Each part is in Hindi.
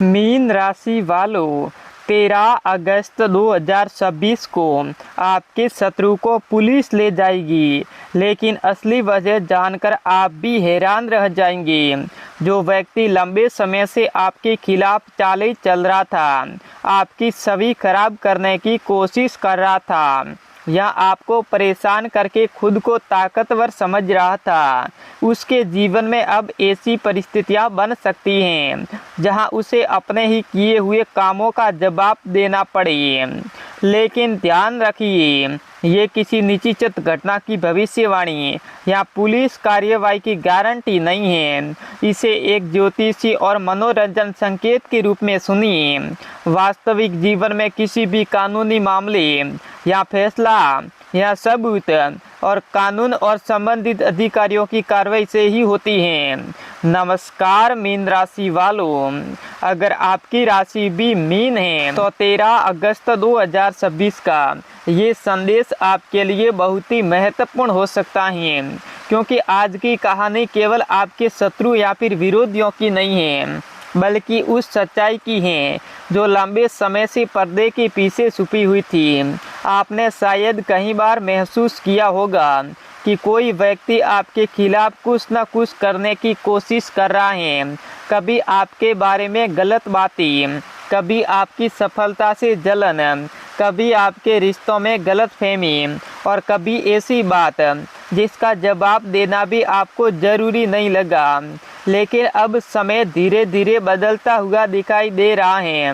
मीन राशि वालों, 13 अगस्त 2026 को आपके शत्रु को पुलिस ले जाएगी, लेकिन असली वजह जानकर आप भी हैरान रह जाएंगे। जो व्यक्ति लंबे समय से आपके खिलाफ चालें चल रहा था, आपकी छवि खराब करने की कोशिश कर रहा था या आपको परेशान करके खुद को ताकतवर समझ रहा था, उसके जीवन में अब ऐसी परिस्थितियां बन सकती हैं जहां उसे अपने ही किए हुए कामों का जवाब देना पड़े। लेकिन ध्यान रखिए, ये किसी निश्चित घटना की भविष्यवाणी या पुलिस कार्रवाई की गारंटी नहीं है। इसे एक ज्योतिषी और मनोरंजन संकेत के रूप में सुनिए। वास्तविक जीवन में किसी भी कानूनी मामले या फैसला या सबूत और कानून और संबंधित अधिकारियों की कार्रवाई से ही होती है। नमस्कार मीन राशि वालों, अगर आपकी राशि भी मीन है तो 13 अगस्त 2026 का ये संदेश आपके लिए बहुत ही महत्वपूर्ण हो सकता है, क्योंकि आज की कहानी केवल आपके शत्रु या फिर विरोधियों की नहीं है, बल्कि उस सच्चाई की है जो लंबे समय से पर्दे के पीछे छुपी हुई थी। आपने शायद कई बार महसूस किया होगा कि कोई व्यक्ति आपके खिलाफ कुछ न कुछ करने की कोशिश कर रहा है। कभी आपके बारे में गलत बातें, कभी आपकी सफलता से जलन, कभी आपके रिश्तों में गलतफहमी और कभी ऐसी बात जिसका जवाब देना भी आपको ज़रूरी नहीं लगा। लेकिन अब समय धीरे धीरे बदलता हुआ दिखाई दे रहा है।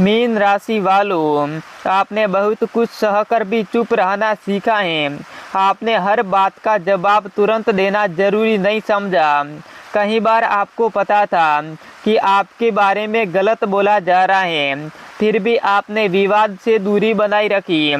मीन राशि वालों, आपने बहुत कुछ सहकर भी चुप रहना सीखा है। आपने हर बात का जवाब तुरंत देना जरूरी नहीं समझा। कई बार आपको पता था कि आपके बारे में गलत बोला जा रहा है, फिर भी आपने विवाद से दूरी बनाई रखी।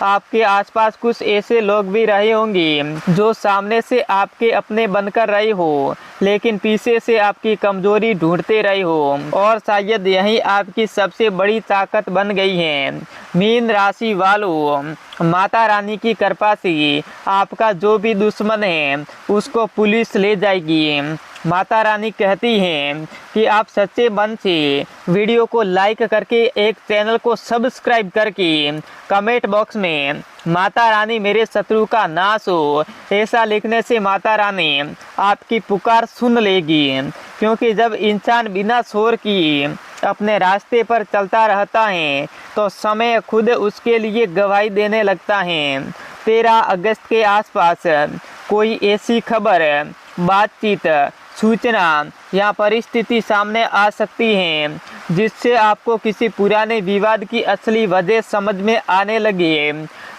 आपके आसपास कुछ ऐसे लोग भी रहे होंगे जो सामने से आपके अपने बनकर रहे हो, लेकिन पीछे से आपकी कमजोरी ढूंढते रहे हो, और शायद यही आपकी सबसे बड़ी ताकत बन गई है। मीन राशि वालों, माता रानी की कृपा से आपका जो भी दुश्मन है उसको पुलिस ले जाएगी। माता रानी कहती हैं कि आप सच्चे मन से वीडियो को लाइक करके एक चैनल को सब्सक्राइब करके कमेंट बॉक्स में माता रानी मेरे शत्रु का नाश हो ऐसा लिखने से माता रानी आपकी पुकार सुन लेगी। क्योंकि जब इंसान बिना शोर की अपने रास्ते पर चलता रहता है तो समय खुद उसके लिए गवाही देने लगता है। 13 अगस्त के आसपास कोई ऐसी खबर, बातचीत, सूचना या परिस्थिति सामने आ सकती है जिससे आपको किसी पुराने विवाद की असली वजह समझ में आने लगे।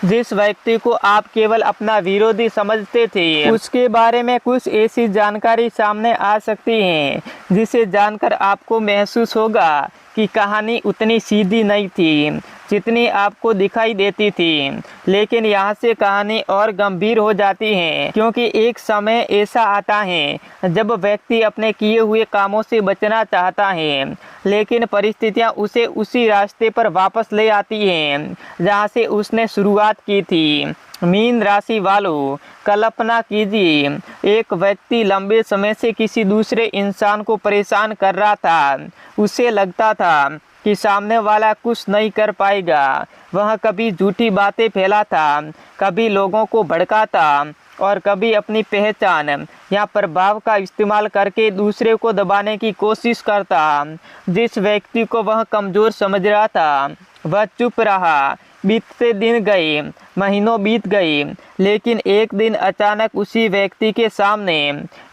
जिस व्यक्ति को आप केवल अपना विरोधी समझते थे, उसके बारे में कुछ ऐसी जानकारी सामने आ सकती है जिसे जानकर आपको महसूस होगा कि कहानी उतनी सीधी नहीं थी जितनी आपको दिखाई देती थी। लेकिन यहाँ से कहानी और गंभीर हो जाती है, क्योंकि एक समय ऐसा आता है जब व्यक्ति अपने किए हुए कामों से बचना चाहता है, लेकिन परिस्थितियाँ उसे उसी रास्ते पर वापस ले आती हैं जहाँ से उसने शुरुआत की थी। मीन राशि वालों, कल्पना कीजिए, एक व्यक्ति लंबे समय से किसी दूसरे इंसान को परेशान कर रहा था। उसे लगता था कि सामने वाला कुछ नहीं कर पाएगा। वह कभी झूठी बातें फैलाता, कभी लोगों को भड़काता और कभी अपनी पहचान या प्रभाव का इस्तेमाल करके दूसरे को दबाने की कोशिश करता। जिस व्यक्ति को वह कमज़ोर समझ रहा था वह चुप रहा। बीतते दिन गए, महीनों बीत गए, लेकिन एक दिन अचानक उसी व्यक्ति के सामने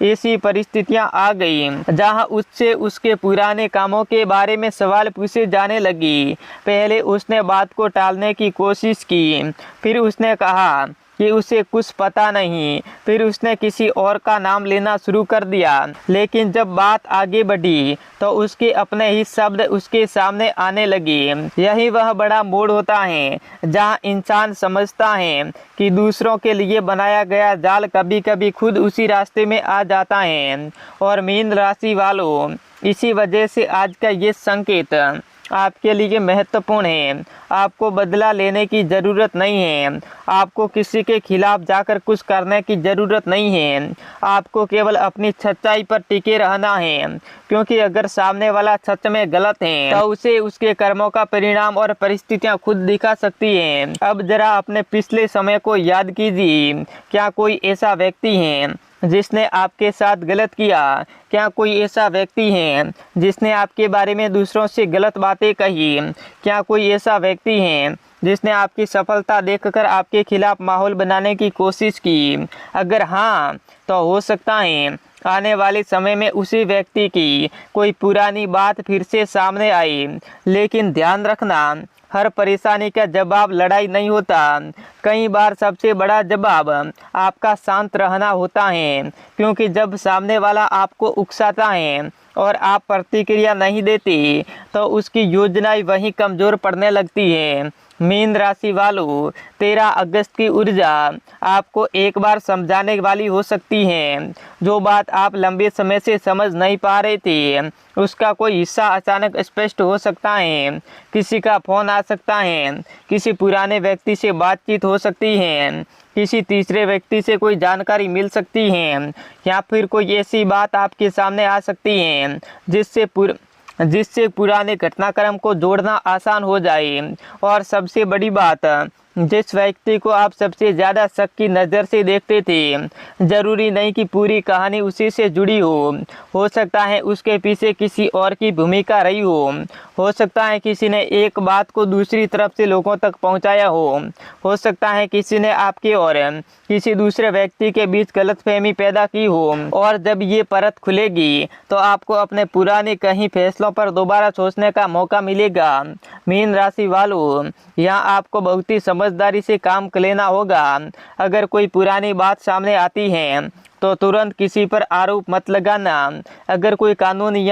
ऐसी परिस्थितियां आ गई जहां उससे उसके पुराने कामों के बारे में सवाल पूछे जाने लगी। पहले उसने बात को टालने की कोशिश की, फिर उसने कहा कि उसे कुछ पता नहीं, फिर उसने किसी और का नाम लेना शुरू कर दिया। लेकिन जब बात आगे बढ़ी तो उसके अपने ही शब्द उसके सामने आने लगे। यही वह बड़ा मोड़ होता है जहां इंसान समझता है कि दूसरों के लिए बनाया गया जाल कभी कभी खुद उसी रास्ते में आ जाता है। और मीन राशि वालों, इसी वजह से आज का ये संकेत आपके लिए महत्वपूर्ण है। आपको बदला लेने की ज़रूरत नहीं है। आपको किसी के खिलाफ जाकर कुछ करने की ज़रूरत नहीं है। आपको केवल अपनी सच्चाई पर टिके रहना है, क्योंकि अगर सामने वाला सच में गलत है तो उसे उसके कर्मों का परिणाम और परिस्थितियां खुद दिखा सकती हैं। अब जरा अपने पिछले समय को याद कीजिए। क्या कोई ऐसा व्यक्ति है जिसने आपके साथ गलत किया? क्या कोई ऐसा व्यक्ति है जिसने आपके बारे में दूसरों से गलत बातें कही? क्या कोई ऐसा व्यक्ति है जिसने आपकी सफलता देखकर आपके खिलाफ माहौल बनाने की कोशिश की? अगर हाँ, तो हो सकता है आने वाले समय में उसी व्यक्ति की कोई पुरानी बात फिर से सामने आई। लेकिन ध्यान रखना, हर परेशानी का जवाब लड़ाई नहीं होता। कई बार सबसे बड़ा जवाब आपका शांत रहना होता है, क्योंकि जब सामने वाला आपको उकसाता है और आप प्रतिक्रिया नहीं देते तो उसकी योजनाएं वहीं कमज़ोर पड़ने लगती है। मीन राशि वालों, 13 अगस्त की ऊर्जा आपको एक बार समझाने वाली हो सकती है। जो बात आप लंबे समय से समझ नहीं पा रहे थे, उसका कोई हिस्सा अचानक स्पष्ट हो सकता है। किसी का फ़ोन आ सकता है, किसी पुराने व्यक्ति से बातचीत हो सकती है, किसी तीसरे व्यक्ति से कोई जानकारी मिल सकती है, या फिर कोई ऐसी बात आपके सामने आ सकती है जिससे पुराने घटनाक्रम को जोड़ना आसान हो जाए। और सबसे बड़ी बात, जिस व्यक्ति को आप सबसे ज़्यादा शक की नज़र से देखते थे, ज़रूरी नहीं कि पूरी कहानी उसी से जुड़ी हो सकता है उसके पीछे किसी और की भूमिका रही हो सकता है किसी ने एक बात को दूसरी तरफ से लोगों तक पहुंचाया हो सकता है किसी ने आपके और किसी दूसरे व्यक्ति के बीच गलतफहमी पैदा की हो। और जब ये परत खुलेगी तो आपको अपने पुराने कहीं फैसलों पर दोबारा सोचने का मौका मिलेगा। मीन राशि वालों, यहाँ आपको बहुत ही समझदारी से काम लेना होगा। अगर कोई पुरानी बात सामने आती है तो तुरंत किसी पर आरोप मत लगाना। अगर कोई कानूनी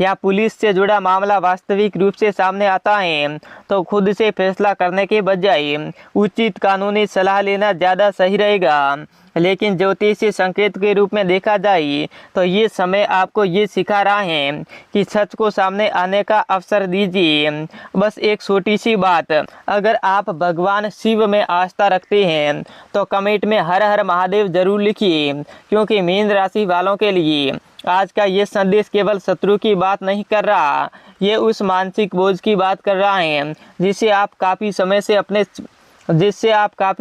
या पुलिस से जुड़ा मामला वास्तविक रूप से सामने आता है तो खुद से फैसला करने के बजाय उचित कानूनी सलाह लेना ज़्यादा सही रहेगा। लेकिन ज्योतिषीय संकेत के रूप में देखा जाए तो ये समय आपको ये सिखा रहा है कि सच को सामने आने का अवसर दीजिए। बस एक छोटी सी बात, अगर आप भगवान शिव में आस्था रखते हैं तो कमेंट में हर हर महादेव जरूर लिखिए, क्योंकि मीन राशि वालों के लिए आज का ये संदेश केवल शत्रु की बात नहीं कर रहा, ये उस मानसिक बोझ की बात कर रहा है जिससे आप काफ़ी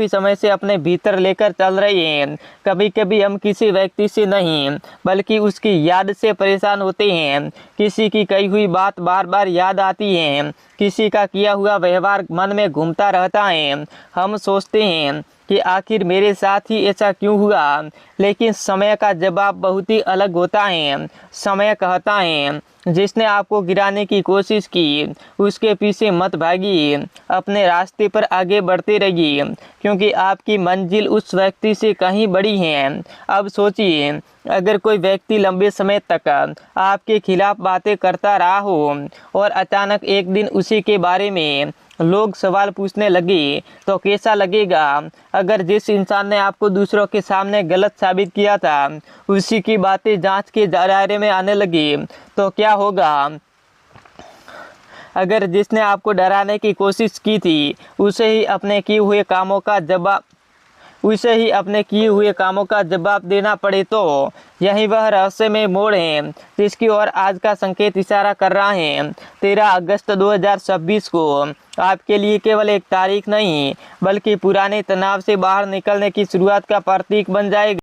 समय से अपने भीतर लेकर चल रहे हैं। कभी कभी हम किसी व्यक्ति से नहीं बल्कि उसकी याद से परेशान होते हैं। किसी की कही हुई बात बार बार याद आती है, किसी का किया हुआ व्यवहार मन में घूमता रहता है। हम सोचते हैं कि आखिर मेरे साथ ही ऐसा क्यों हुआ, लेकिन समय का जवाब बहुत ही अलग होता है। समय कहता है जिसने आपको गिराने की कोशिश की उसके पीछे मत भागिए, अपने रास्ते पर आगे बढ़ते रहिए, क्योंकि आपकी मंजिल उस व्यक्ति से कहीं बड़ी है। अब सोचिए, अगर कोई व्यक्ति लंबे समय तक आपके खिलाफ बातें करता रहा हो और अचानक एक दिन उसी के बारे में लोग सवाल पूछने लगे तो कैसा लगेगा? अगर जिस इंसान ने आपको दूसरों के सामने गलत साबित किया था उसी की बातें जांच के दायरे में आने लगी तो क्या होगा? अगर जिसने आपको डराने की कोशिश की थी उसे ही अपने किए हुए कामों का जवाब देना पड़े तो यही वह रहस्यमय मोड़ है जिसकी ओर आज का संकेत इशारा कर रहा है। 13 अगस्त 2026 को आपके लिए केवल एक तारीख नहीं बल्कि पुराने तनाव से बाहर निकलने की शुरुआत का प्रतीक बन जाएगा।